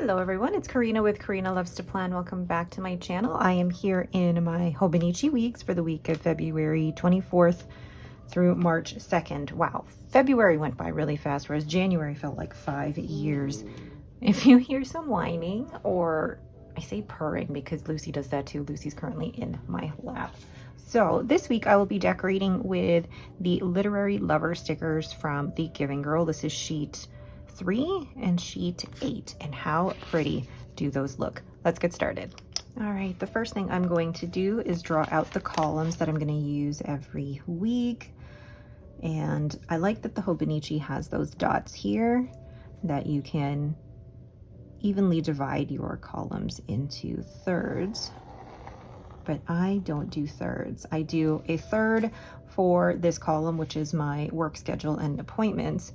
Hello everyone, it's Karina with Karina Loves to Plan. Welcome back to my channel. I am here in my Hobonichi weeks for the week of February 24th through March 2nd. Wow, February went by really fast, whereas January felt like 5 years. If you hear some whining, or I say purring because Lucy does that too. Lucy's currently in my lap. So this week I will be decorating with the Literary Lover stickers from the Giving Girl. This is sheet 3 and sheet 8, and how pretty do those look. Let's get started. All right, the first thing I'm going to do is draw out the columns that I'm going to use every week. And I like that the Hobonichi has those dots here that you can evenly divide your columns into thirds. But I don't do thirds. I do a third for this column, which is my work schedule and appointments.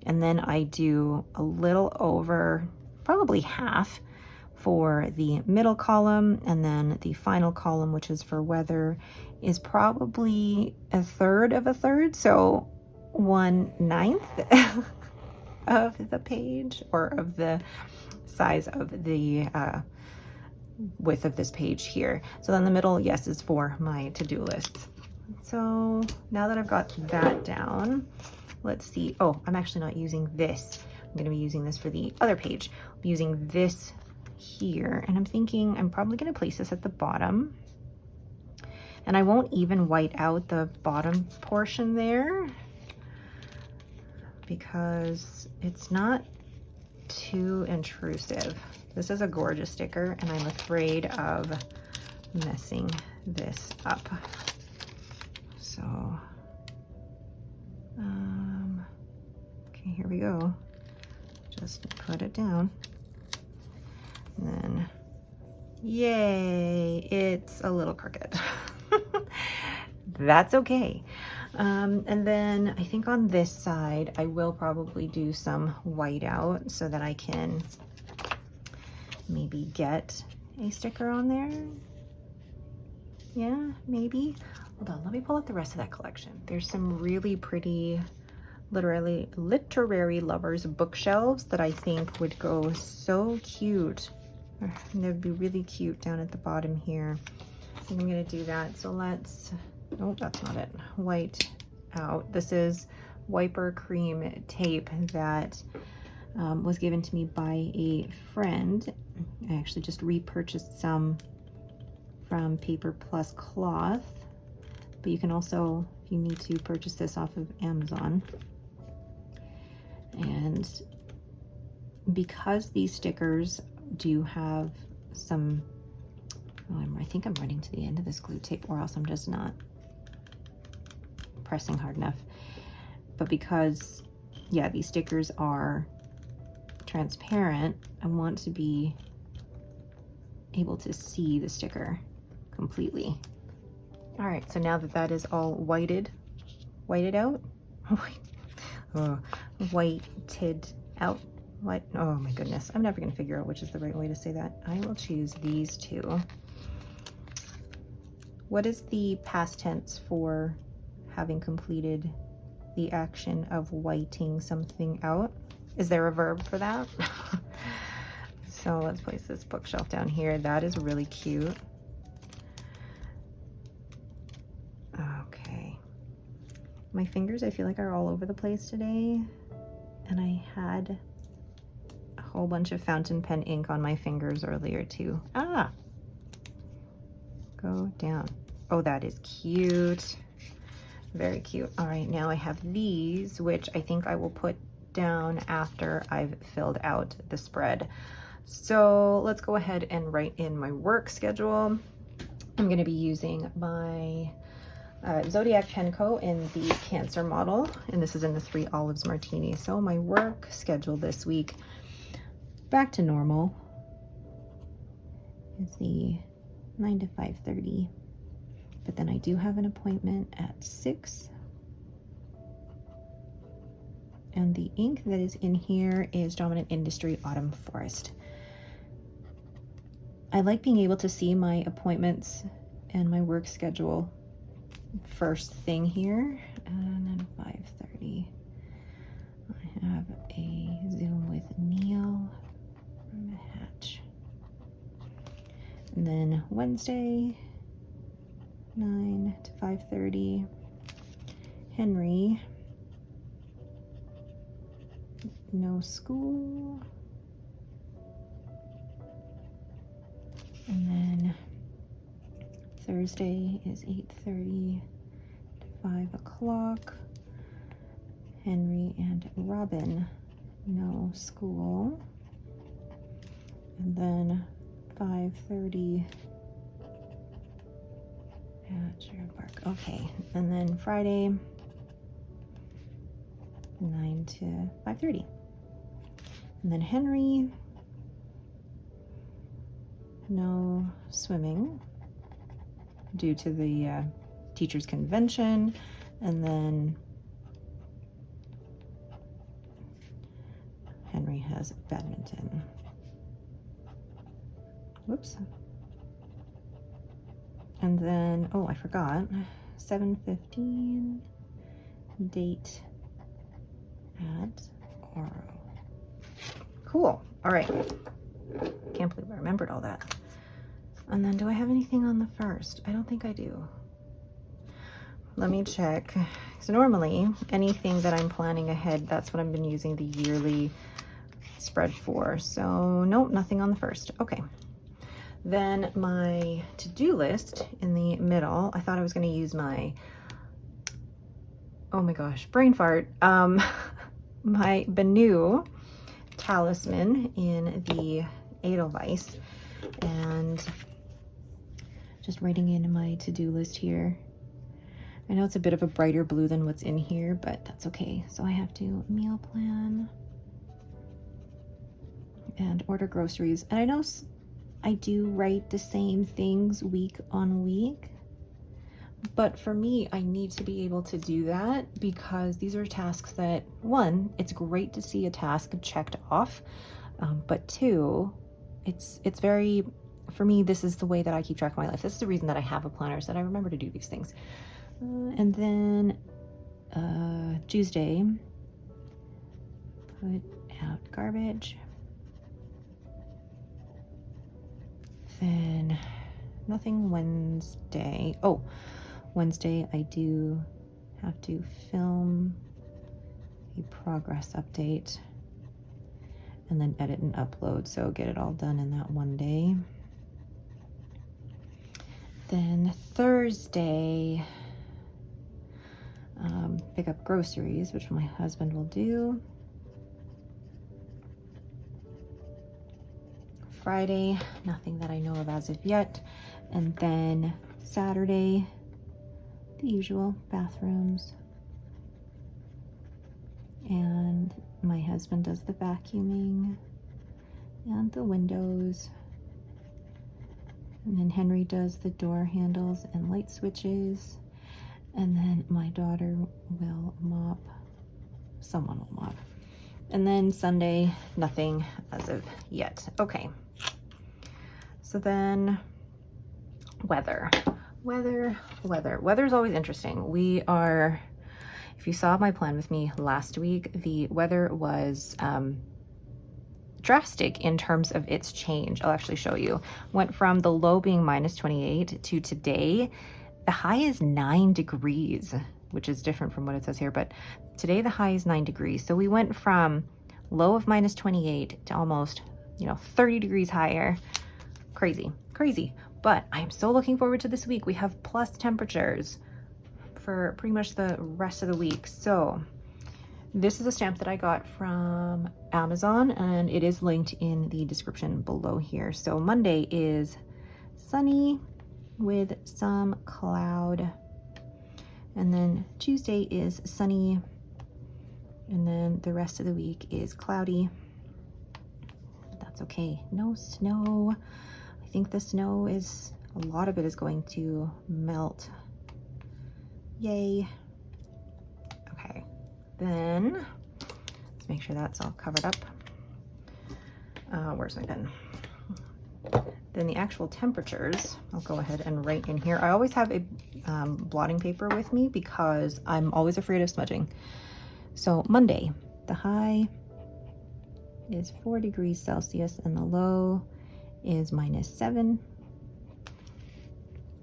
And then I do a little over, probably half, for the middle column. And then the final column, which is for weather, is probably a third of a third. So 1/9 of the page, or of the size of the width of this page here. So then the middle, yes, is for my to-do list. So now that I've got that down, let's see. Oh, I'm actually not using this. I'm going to be using this for the other page. I'm using this here, and I'm thinking I'm probably going to place this at the bottom. And I won't even white out the bottom portion there because it's not too intrusive. This is a gorgeous sticker, and I'm afraid of messing this up. So, okay, here we go. Just put it down. And then, yay, it's a little crooked. That's okay. And then I think on this side, I will probably do some white out so that I can maybe get a sticker on there. Yeah, maybe. Hold on, let me pull up the rest of that collection. There's some really pretty literary lovers bookshelves that I think would go so cute. They'd be really cute down at the bottom here. I'm gonna do that. So let's, oh, that's not it. White out. This is wiper cream tape that was given to me by a friend. I actually just repurchased some from Paper Plus Cloth, but you can also, if you need to, purchase this off of Amazon. And because these stickers do have some, oh, I think I'm running to the end of this glue tape, or else I'm just not pressing hard enough. But because, yeah, these stickers are transparent, I want to be able to see the sticker completely. All right, so now that that is all whited out, whited out, what? Oh my goodness, I'm never gonna figure out which is the right way to say that. I will choose these two. What is the past tense for having completed the action of whiting something out? Is there a verb for that? So let's place this bookshelf down here. That is really cute. Okay. My fingers, I feel like, are all over the place today. And I had a whole bunch of fountain pen ink on my fingers earlier too. Ah! Go down. Oh, that is cute. Very cute. All right, now I have these, which I think I will put down after I've filled out the spread. So let's go ahead and write in my work schedule. I'm going to be using my Zodiac Penco in the Cancer model, and this is in the 3 Olives Martini. So my work schedule this week, back to normal, is the 9 to 5:30. But then I do have an appointment at 6. And the ink that is in here is Dominant Industry Autumn Forest. I like being able to see my appointments and my work schedule first thing here. And then 5:30, I have a Zoom with Neil from Wednesday, 9 to 5:30. Henry, no school. And then Thursday is 8:30 to 5 o'clock. Henry and Robin, no school. And then 5:30 at Sherwood Park. Okay, and then Friday, 9 to 5:30. And then Henry, no swimming due to the teachers' convention. And then Henry has badminton. Whoops. And then, oh, I forgot, 7:15, date at Oro. Cool. All right. Can't believe I remembered all that. And then do I have anything on the 1st? I don't think I do. Let me check. So normally anything that I'm planning ahead, that's what I've been using the yearly spread for. So nope, nothing on the 1st. Okay. Then my to-do list in the middle, I thought I was going to use my, oh my gosh, brain fart, my Benu talisman in the Edelweiss, and just writing in my to-do list here. I know it's a bit of a brighter blue than what's in here, but that's okay. So I have to meal plan and order groceries. And I know I do write the same things week on week, but for me, I need to be able to do that because these are tasks that, one, it's great to see a task checked off, but two, it's very, for me, this is the way that I keep track of my life. This is the reason that I have a planner, so that I remember to do these things. And then Tuesday, put out garbage. Then nothing Wednesday. Oh, Wednesday I do have to film a progress update and then edit and upload, so get it all done in that one day. Then Thursday, pick up groceries, which my husband will do. Friday, nothing that I know of as of yet. And then Saturday, the usual, bathrooms. And my husband does the vacuuming and the windows. And then Henry does the door handles and light switches. And then my daughter will mop. Someone will mop. And then Sunday, nothing as of yet. Okay. So then weather. Weather's always interesting. We are, if you saw my plan with me last week, the weather was drastic in terms of its change. I'll actually show you. Went from the low being minus 28 to today, the high is 9 degrees, which is different from what it says here, but today the high is 9 degrees. So we went from low of minus 28 to almost, 30 degrees higher. Crazy. But I am so looking forward to this week. We have plus temperatures for pretty much the rest of the week. So this is a stamp that I got from Amazon, and it is linked in the description below here. So Monday is sunny with some cloud, and then Tuesday is sunny, and then the rest of the week is cloudy. That's okay. No snow. I think the snow is, a lot of it is going to melt. Yay. Okay, then let's make sure that's all covered up. Where's my pen? Then the actual temperatures, I'll go ahead and write in here. I always have a blotting paper with me because I'm always afraid of smudging. So Monday, the high is 4 degrees Celsius and the low is -7.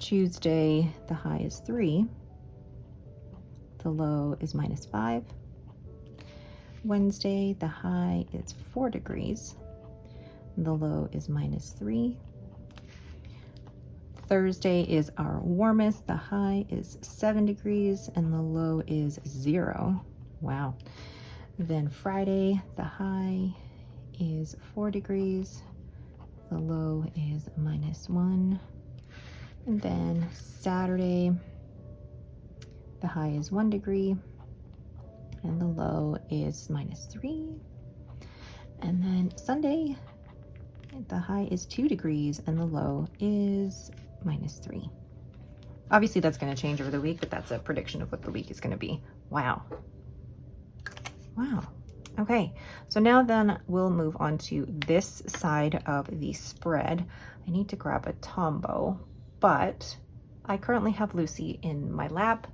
Tuesday, the high is 3. The low is -5. Wednesday, the high is 4 degrees. The low is -3. Thursday is our warmest. The high is 7 degrees and the low is 0. Wow. Then Friday, the high is 4 degrees. The low is -1. And then Saturday, the high is 1 degree and the low is -3. And then Sunday, the high is 2 degrees and the low is -3. Obviously that's going to change over the week, but that's a prediction of what the week is going to be. Wow. Wow. Okay, so now then we'll move on to this side of the spread. I need to grab a Tombow, but I currently have Lucy in my lap,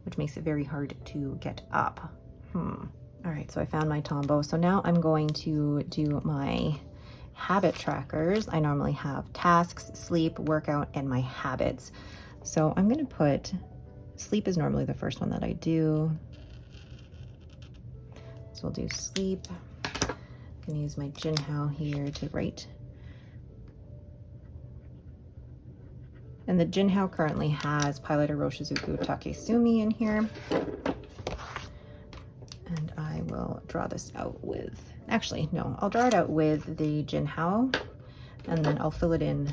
which makes it very hard to get up. All right, so I found my Tombow. So now I'm going to do my habit trackers. I normally have tasks, sleep, workout, and my habits. So I'm going to put, sleep is normally the first one that I do. So we'll do sleep. I'm going to use my Jinhao here to write. And the Jinhao currently has Pilot Roshizuku Takesumi in here. And I will draw this out with, actually, no, I'll draw it out with the Jinhao, and then I'll fill it in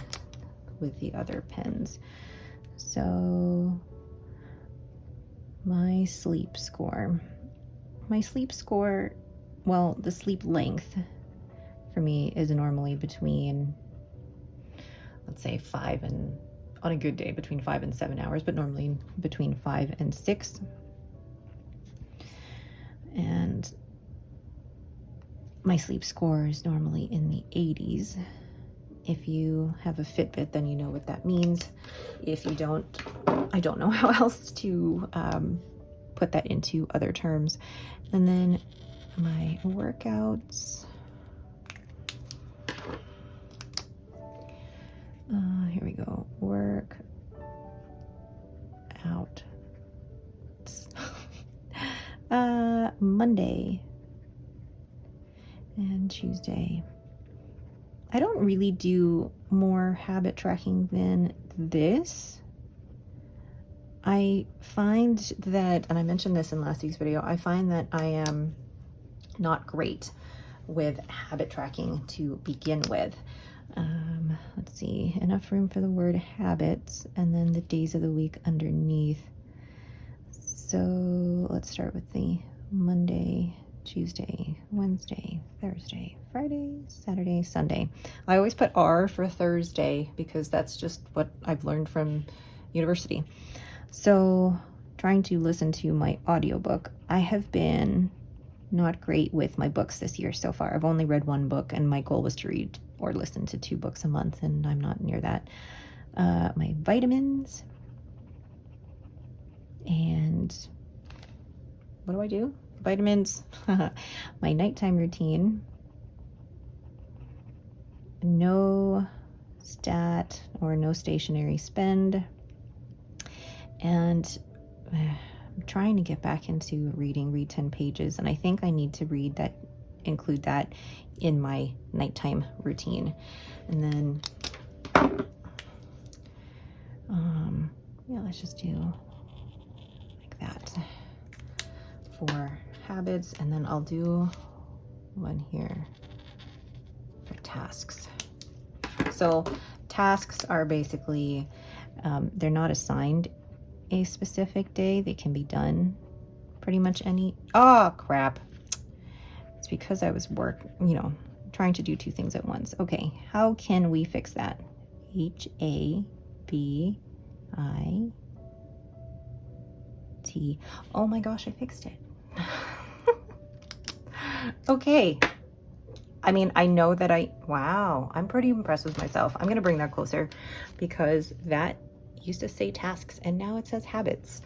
with the other pens. So my sleep score. My sleep score, well, the sleep length for me is normally between, let's say 5 and, on a good day, between 5 and 7 hours, but normally between 5 and 6. And my sleep score is normally in the 80s. If you have a Fitbit, then you know what that means. If you don't, I don't know how else to put that into other terms. And then my workouts. Here we go. Work out. Monday and Tuesday. I don't really do more habit tracking than this. I find that, and I mentioned this in last week's video, I find that I am not great with habit tracking to begin with. Let's see, enough room for the word habits, and then the days of the week underneath. So let's start with the Monday, Tuesday, Wednesday, Thursday, Friday, Saturday, Sunday. I always put R for Thursday because that's just what I've learned from university. So trying to listen to my audiobook. I have been not great with my books this year so far. I've only read 1 book and my goal was to read or listen to 2 books a month, and I'm not near that. My vitamins, and what do I do? Vitamins, my nighttime routine, no stat or no stationary spend, and I'm trying to get back into read 10 pages, and I think I need to include that in my nighttime routine. And then yeah, let's just do like that for habits, and then I'll do one here for tasks. So tasks are basically they're not assigned a specific day. They can be done pretty much any, oh crap, it's because I was trying to do 2 things at once. Okay, how can we fix that? HABIT. Oh my gosh, I fixed it. Okay, I mean, I know that wow, I'm pretty impressed with myself. I'm gonna bring that closer because that used to say tasks and now it says habits.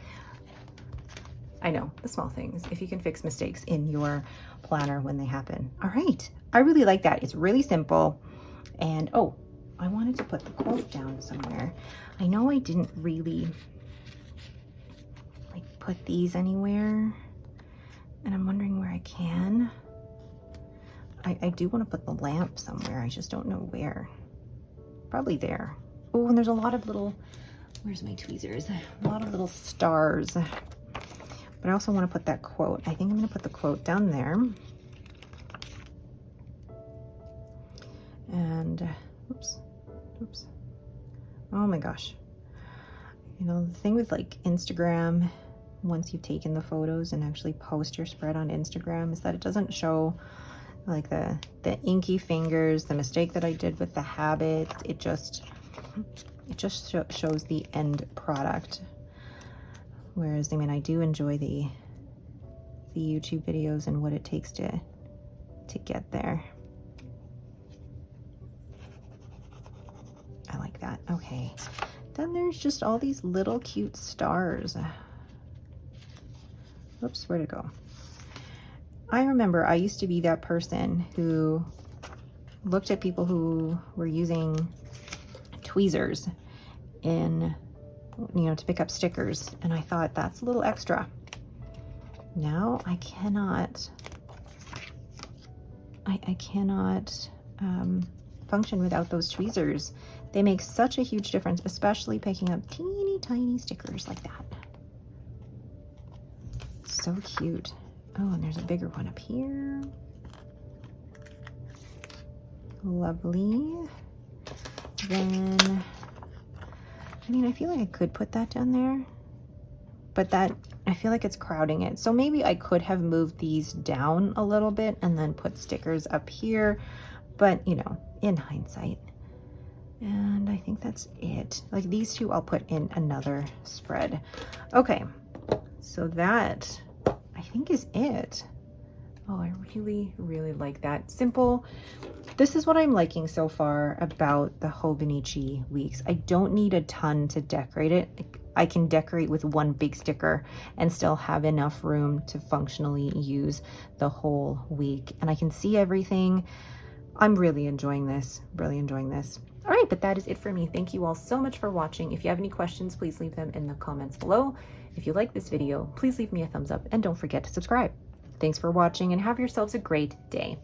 I know, the small things, if you can fix mistakes in your planner when they happen. All right, I really like that. It's really simple. And oh, I wanted to put the quote down somewhere. I know I didn't really like put these anywhere, and I'm wondering where I can. I do want to put the lamp somewhere. I just don't know where. Probably there. Oh, and there's a lot of little, where's my tweezers? A lot of little stars. But I also want to put that quote. I think I'm going to put the quote down there. And, oops. Oh my gosh. You know, the thing with like Instagram, once you've taken the photos and actually post your spread on Instagram, is that it doesn't show like the inky fingers, the mistake that I did with the habit. It just shows the end product. Whereas, I mean, I do enjoy the YouTube videos and what it takes to get there. I like that. Okay. Then there's just all these little cute stars. Whoops, where'd it go? I remember I used to be that person who looked at people who were using tweezers in, you know, to pick up stickers, and I thought that's a little extra. Now I cannot function without those tweezers. They make such a huge difference, especially picking up teeny tiny stickers like that. So cute. Oh, and there's a bigger one up here. Lovely. Then, I mean, I feel like I could put that down there, but that, I feel like it's crowding it. So maybe I could have moved these down a little bit and then put stickers up here, but you know, in hindsight. And I think that's it. Like these two, I'll put in another spread. Okay, so that I think is it. Oh, I really, really like that. Simple. This is what I'm liking so far about the HOBONICHI weeks. I don't need a ton to decorate it. I can decorate with one big sticker and still have enough room to functionally use the whole week. And I can see everything. I'm really enjoying this, really enjoying this. All right, but that is it for me. Thank you all so much for watching. If you have any questions, please leave them in the comments below. If you like this video, please leave me a thumbs up and don't forget to subscribe. Thanks for watching and have yourselves a great day.